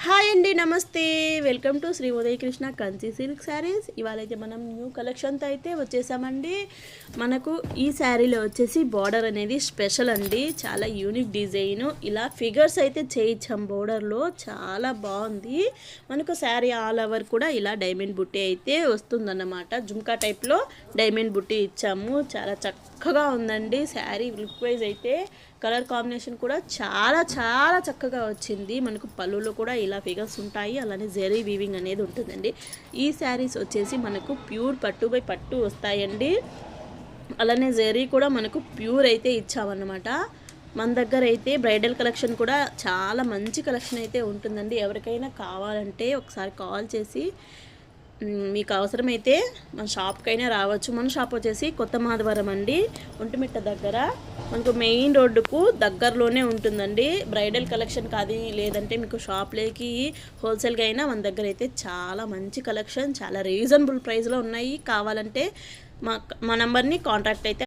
Hi అండి, నమస్తే. Welcome to Shri Udaya Krishna Kanchi silk saris. ఇవాళైతే మనం న్యూ కలెక్షన్తో అయితే వచ్చేసామండి. మనకు ఈ శారీలో వచ్చేసి బార్డర్ అనేది స్పెషల్ అండి. చాలా యూనిక్ డిజైన్. ఇలా ఫిగర్స్ అయితే చేయించాం బోర్డర్లో, చాలా బాగుంది. మనకు శారీ ఆల్ ఓవర్ కూడా ఇలా డైమండ్ బుట్టి అయితే వస్తుందన్నమాట. జుమ్కా టైప్లో డైమండ్ బుట్టి ఇచ్చాము. చాలా చక్కగా ఉందండి శారీ. లుక్ వైజ్ అయితే కలర్ కాంబినేషన్ కూడా చాలా చాలా చక్కగా వచ్చింది. మనకు పళ్ళులో కూడా ఇలా ఫిగర్స్ ఉంటాయి, అలానే జెరీ వీవింగ్ అనేది ఉంటుందండి. ఈ శారీస్ వచ్చేసి మనకు ప్యూర్ పట్టు బై పట్టు వస్తాయండి. అలానే జెరీ కూడా మనకు ప్యూర్ అయితే ఇచ్చామన్నమాట. మన దగ్గర అయితే బ్రైడల్ కలెక్షన్ కూడా చాలా మంచి కలెక్షన్ అయితే ఉంటుందండి. ఎవరికైనా కావాలంటే ఒకసారి కాల్ చేసి మీకు అవసరమైతే మన షాప్కైనా రావచ్చు. మన షాప్ వచ్చేసి కొత్త మాధవరం అండి, ఒంటిమిట్ట దగ్గర. మనకు మెయిన్ రోడ్డుకు దగ్గరలోనే ఉంటుందండి. బ్రైడల్ కలెక్షన్ కాదు, లేదంటే మీకు షాప్లోకి హోల్సేల్గా అయినా మన దగ్గర అయితే చాలా మంచి కలెక్షన్, చాలా రీజనబుల్ ప్రైస్లో ఉన్నాయి. కావాలంటే మా నంబర్ని కాంటాక్ట్ అయితే